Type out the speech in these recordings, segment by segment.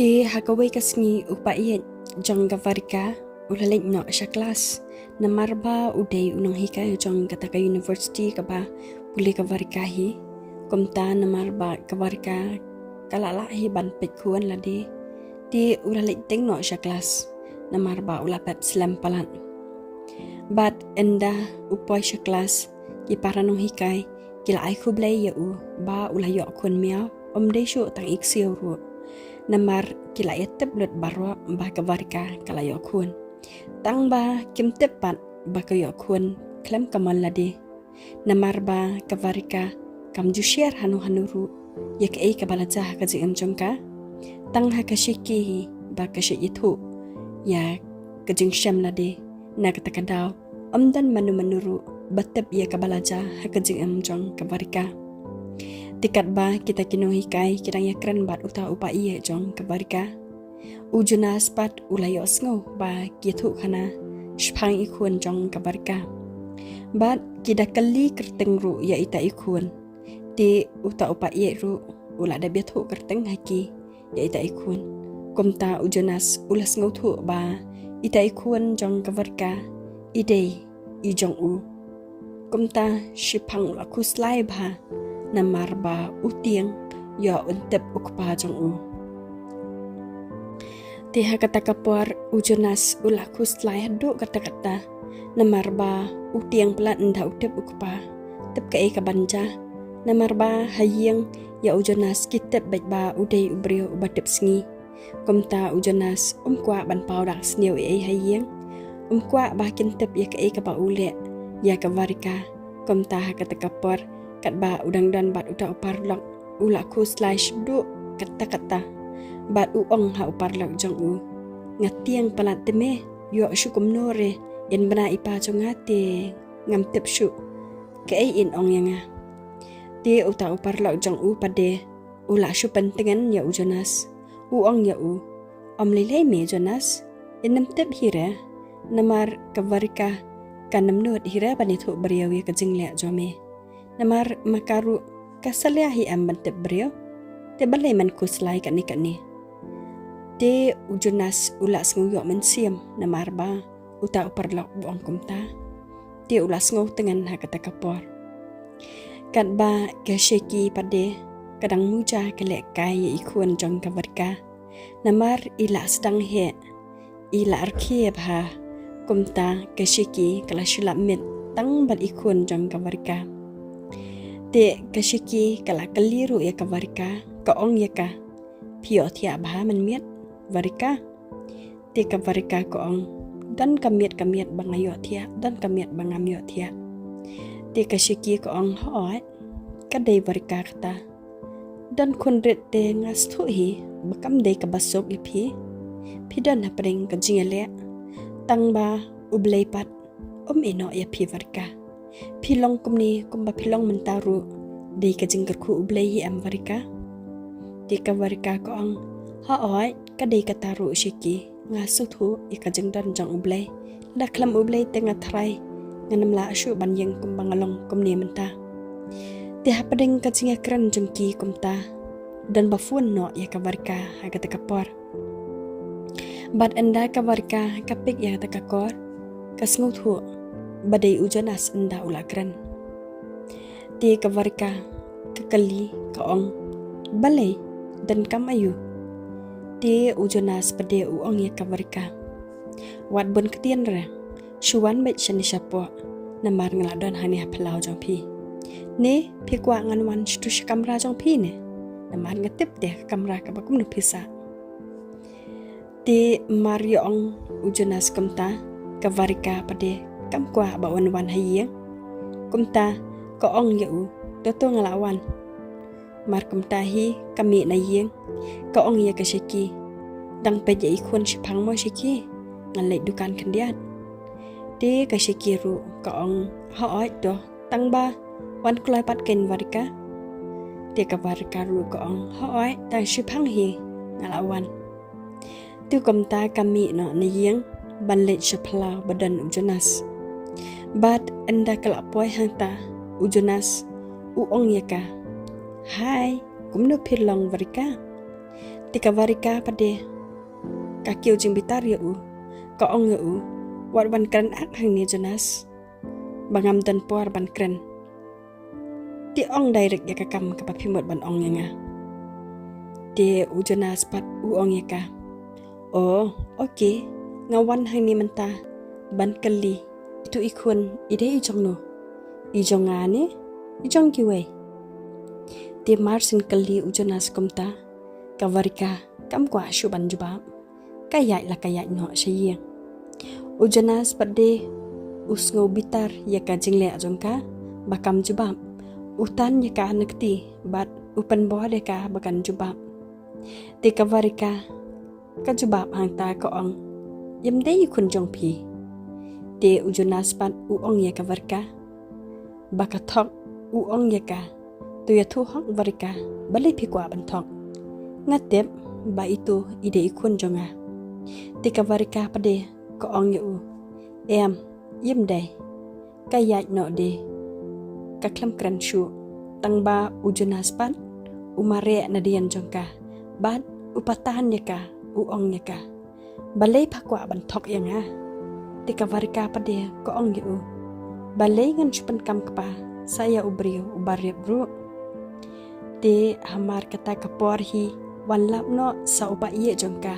Di hakaway kasngi upaiet jong VARIKA ulalek no sa kelas namarba uday unang hikay jong kataka university kaba puli ka VARIKA hi kumta namarba ka VARIKA kalalahi ban pekuan ladi di ulalek teng no sa kelas namarba ulapat selampalan bat enda upoy sa kelas ki para nong hikay kila ay kublay yau ba ulayo kun miao day syu tang iksiyo ru namar kila yatep lut barwa ba ka VARIKA kalayo kun tang ba kim tepat ba kayo kun klem kaman ladi namar ba ka VARIKA kam ju share hanu ru yak ai ka balaja ka ji jongka tang ha ka shiki ba ka shi itu ya ka jing sham ladi na ka takadaw dan manu ru batep ya ka balaja ha ka jing jong ka VARIKA tikat ba kita kinuhikay kirang yakran bat uta upa iye jong ka VARIKA ujuna spat ulayo sngo ba gitu kana shpang ikun jong ka VARIKA bat kita kali kerteng ru ya ita ikun di uta upa iye ru ula da biatu kerteng haki ya ita ikun kumta ujunas ulas ngo thu ba ita ikun jong ka VARIKA idei i jong u kumta shipang ula kuslai ba namar ba utiang ya untep ukpa jong u tiha kata kapor ujunas ula kuslai hadu kata namar ba utiang pelat nda utep ukpa tep ka banja namar ba hayang ya ujunas kitep baik ba udai ubrio ubatep sngi kumta ujunas kwa ban pau dak sniu hayang kwa ba kintep ya ka ba ule ya ka VARIKA kumta kata kapor kat ba udang dan bat uta uparlok ula ku slash du kata bat uong ha uparlok jong u ngatiang palat teme yo syukum nore in bana ipa jong ngate ngam tep syu kei in ong yanga ti uta uparlok jong u pade ula syu pentingan ya ujonas uong ya u lele me jonas in nam tep hira namar ka VARIKA kanam not hira banithu bariawi ka jingle jome namar makaru kasaliahi bantep brio te balai man kuslai kat ni te ujunas ulas nguyok mensiam namar ba uta uparlok buang kumta te ulas ngau tengan ha kata kapor kat ba ke sheki pade kadang muja kelek kai ikun jong ka VARIKA namar ila sedang he ila arkieb ha kumta ke sheki kala shulap mit tang bat ikun jong ka VARIKA te kashiki kala kaliru ya ka VARIKA ka ong ya ka pio thia ba man miet VARIKA te ka VARIKA ka ong dan kamiet bangayo thia dan kamiet bangamyo thia te kashiki ka ong hoat ka dei VARIKA kata dan kunret te ngas thu hi bakam dei ka basok ipi pidan hapring ka jingale tang ba ublei pat ino ya pi VARIKA pilong kumni kumba pilong mentaru di ka jingkerku ublei VARIKA di ka VARIKA ko ang haoi ka di ka taru shiki ngasu thu ika jingdan jong ublei da klam ublei tenga thrai nganam la shu banyeng kumba ngalong kumni menta ti hapading ka jingakran jengki kumta dan bafun no ya ka VARIKA agata kapor bat enda ka VARIKA kapik ya ta kakor kasngu thu badai ujanas enda ulakran ti ka VARIKA kekali ka ong balai dan kamayu ti ujanas pade uong ya ka VARIKA wat bon ketian ra shuwan bet shani shapo namar ngaladon hani hapelau jong pi ne pi kwa nganwan shtu kamera jong pi ne namar ngatip deh kamera ka bakum no pisa ti mario ong ujanas kamta ka VARIKA pade kam kwa ba wan hayang kumta ko ong yau to ngalawan mar kumta hi kami na yeng ko ong ya ka shiki dang pe jai khun shipang mo shiki ngalai dukan kandiat te ka shiki ru ko ong haoi do tang ba wan klai pat ken VARIKA te ka VARIKA ru ko ong haoi ta shipang hi ngalawan tu kumta kami no na yeng banlet shapla badan ujunas bat enda kalapoy hangta ujunas uong yaka hai kumno pilong VARIKA tika VARIKA pade ka kiu jing bitar ya u ka ong ya u wat ban kren ak hang ni Jonas bangam dan puar ban kren ti ong direct ya ka kam ka papimot ban ong ya nga ti u Jonas pat u ong ya ka oh okay ngawan hang ni menta ban kali itu ikun ide ijong no ijong ane ijong kiwe ti marsin kali u Jonas kumta ka VARIKA kam kwa shu ban jubab kayai la kayai no shisien u Jonas pade usngo bitar ya ka jingle ajongka bakam jubab utan ya ka nakti bat upan bo de ka bakan jubab ti ka VARIKA ka jubab hang ta ko ong yem de kun jong pi te u Jonas pat u ong ya ka VARIKA baka thok u ong ya ka tu ya thu hok VARIKA bali pi kwa ban thok ngatep ba itu ide ikun jonga te ka VARIKA pade ko ong ya u em yem de ka yai no de ka klam kran shu tang ba u Jonas pat u mare na dian jongka bat upatahan ya ka u ong ya ka balai pakwa ban thok yang ha tika VARIKA pade ko ong yu balai ngan chupan kam kapa saya ubrio ubarep bro te hamar kata kapor hi wan lap no sa upa ye jongka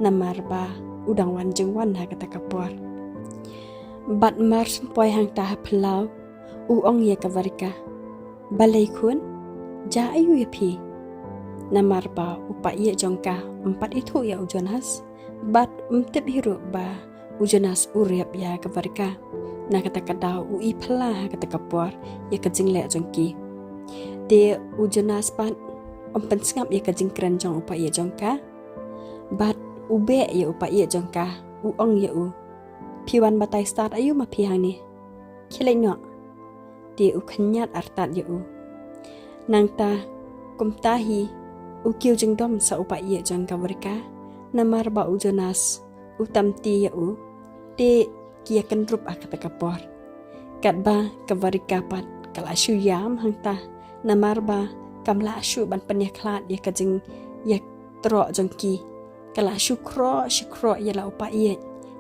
namar ba udang wan jeng wan ha kata kapor bat mar poi hang ta plau u ong ye ka VARIKA balai kun ja ayu ya pi namar ba upa ye jongka empat itu ya u Jonas bat tip hiru ba u Jonas uriap ya ka VARIKA na kata kadau u ipla kata kapor ya ka jingle jongki te u Jonas pat pen ngap ya ka jingkran jong upa ye jongka bat ube ya upa ye jongka u ong ya u piwan batai start ayu ma pi hang ni khilai no te u khanyat artat ya u nang ta kumta hi u kiu jingdum sa upa ye jongka VARIKA namar ba u Jonas utamti ya u te kia kan rup akata kapor kat ba ka VARIKA pat kala shu yam hang ta namar ba kam la shu ban panya klat ya ka jing ya tro jongki kala shu kro ya la upa ye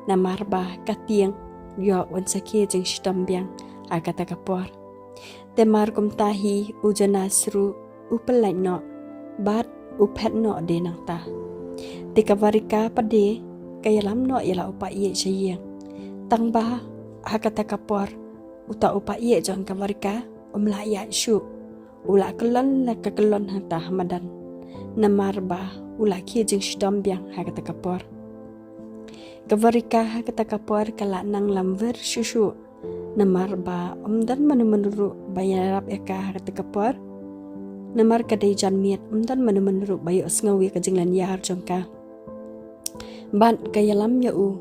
namar ba ka tiang yo wan sakhe jing shitam byang akata kapor te mar kum tahi u Jonas ru upelai no bat upet no de nang ta tika VARIKA pade kaya lam no yala upa ye shisien tang ba hakata kapor uta upa ye jong ka VARIKA la ya shu ula kelon la ka kelon hanta hamadan namar ba ula ki jing shidom byang hakata kapor ka VARIKA hakata kapor kala nang lamver shushu namar ba dan manu bayarap eka hakata kapor namar kadai janmiat dan manu bayo sngawi ka jinglan yar jongka ban kaya lam ya u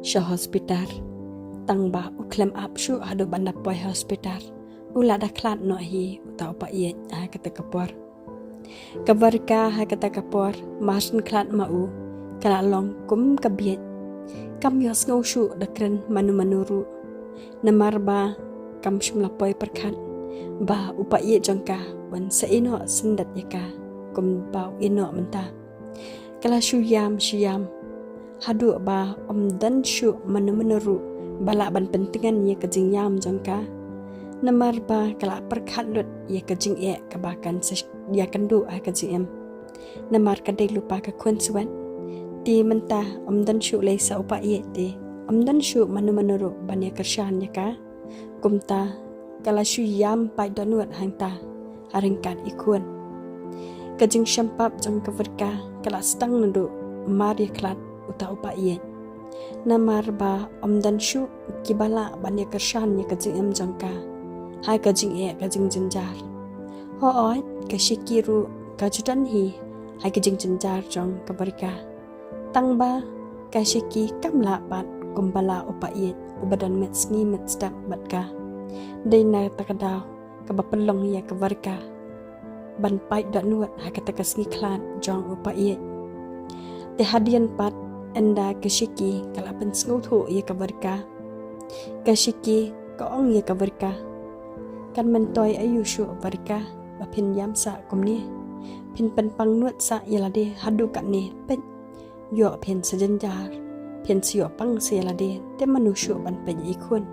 sha hospital tang ba u klem up shu hado banda poi hospital ula da klat no hi uta pa ye ha kata kapor ka VARIKA ha kata kapor masin klat ma u kala long kum ka biet kam yo sngaw shu da kren manu ru namar ba kam shumla poi pyrkhat ba upa ye jongka wan sa ino sendat yaka kum ba ino menta kala shu yam hadu ba dan shu manu bala ban pentingan ye ka jing yam jongka namar ba kala pyrkhat lut ye ka jing e ka bakan ya kandu a ka jing namar ka dei lupa ka konsuan ti menta dan shu le sa upa ye te dan shu manu ban ye kershan yaka kumta kala shu yam pai donuat hangta haringkat ikun ka jing shampap jong ka VARIKA kala stang nandu mar ye klat uta upa ye namar ba dan shu kibala ban ye kershan ye ka jing jongka hai ka jing e ka jing jinjar ho oi ka shikiru ka judan hi hai ka jing jinjar jong ka VARIKA tang ba ka shiki kamla pat kumbala upa ye ubadan met sngi met stap batka dei na takadaw ka bapalong ya ka VARIKA ban pai danuat ha ka takasngi klan jong upa ye te hadian pat enda kashiki kala pen snuthu ye ka VARIKA kashiki ka ong ye ka VARIKA kan mentoy ayu shu VARIKA bapin yam sa kumni pin pen pang nuat sa yalade hadu kat ne pet yo pin sejenjar pin sio pang se yalade te manusyo ban pe ikun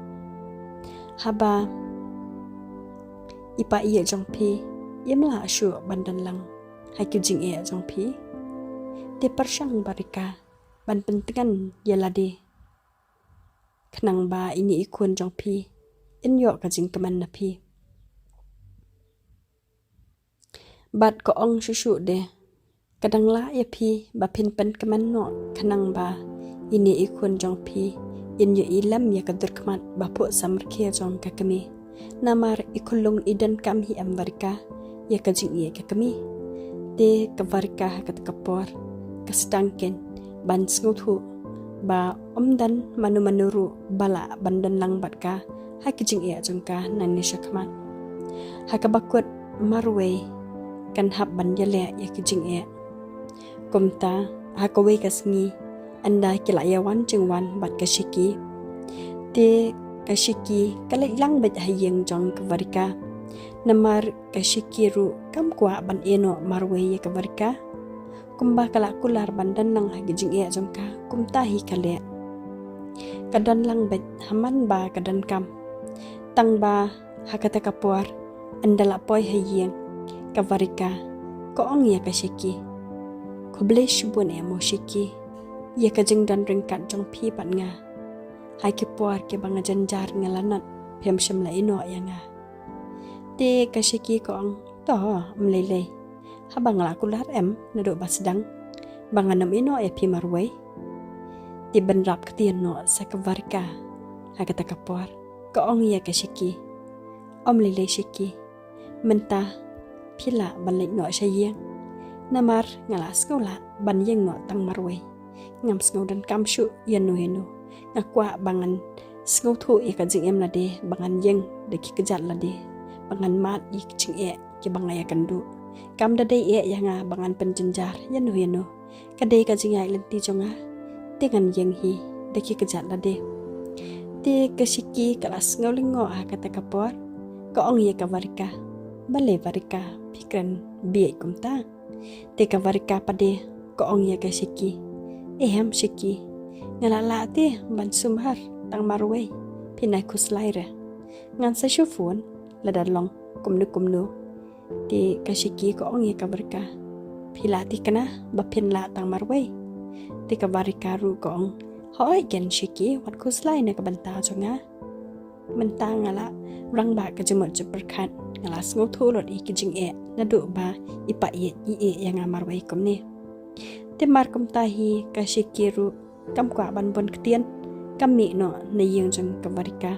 haba ipa iya jong pi yemla syu bandan lang hai ku jing e jong pi te persyang barika ban pentingan yalade kenang ba ini ikun jong pi in yo ka jing keman na pi bat ko ong shushu de kadang la ya pi ba pin pen keman no kenang ba ini ikun jong pi in yo ilam ya kadur kemat ba po samrke jong ka kami namar ikulung idan kam hi am varika ya ka jing ye ka kami de ka varika ka kapor ka stangken ban snuthu ba omdan manu manuru bala bandan lang bat ka hai ki jing e jong ka nan ni shakman ha ka bakut marwe kan hab ban yale ya ki jing e kumta ha ka we ka sngi anda ki la ya wan jing wan bat ka shiki te ka shiki kala ilang bet hayeng jong ka varika namar ka shiki ru kam kwa ban eno marwe ya ka varika kumba kala kular bandan lang ha ki jing e jong ka kumta hi kale kadan lang bet haman ba kadan kam tang ba hakata kapuar andala poi hayeng ka varika ko ong ya ka shiki ko ble shubun e mo shiki ya ka jing dan ringkat jong pi pat nga hai ki puar ke banga janjar ngalanat phem sham la ino ya nga te ka shiki ko ong to mlele ha bangla kular em na do basdang banga nam ino e pi marwai ti ban rap ketien no sa ka varika ha kata kapuar ko ong ya ka shiki om lele shiki menta pila ban lek no shayeng namar ngala skola ban yeng no tang marwai ngam snow dan kam shu yanu henu ngakwa bangan snow thu e ka jing em la de bangan yeng de ki kejat la de bangan mat i jing e ki bangaya kandu kam da de e ya nga bangan penjenjar yanu henu ka de ka jing ai lenti jonga dengan yeng hi de ki kejat la de te ka shiki kelas ngolingo ha kata kapor ko ong ye ka varika bale varika pikran bi kumta te ka varika pade ko ong ye ka shiki ham shiki ngalala te ban sumhar tang marwe pinai kuslaire ngan sa shufun ladalong kumnu te ka shiki ko ong ye ka varika pilati kana bapin la tang marwe te ka varika ru ko ong hoi gen shiki wat kuslai na ka banta jonga menta ngala rang ba ka jumot pyrkhat ngala sngo thulot i ki jing e na do ba ipa ye yang marwe komne te mar kom ta hi ka shikiru kam kwa ban bon ktien kam mi no na yeng jong ka varika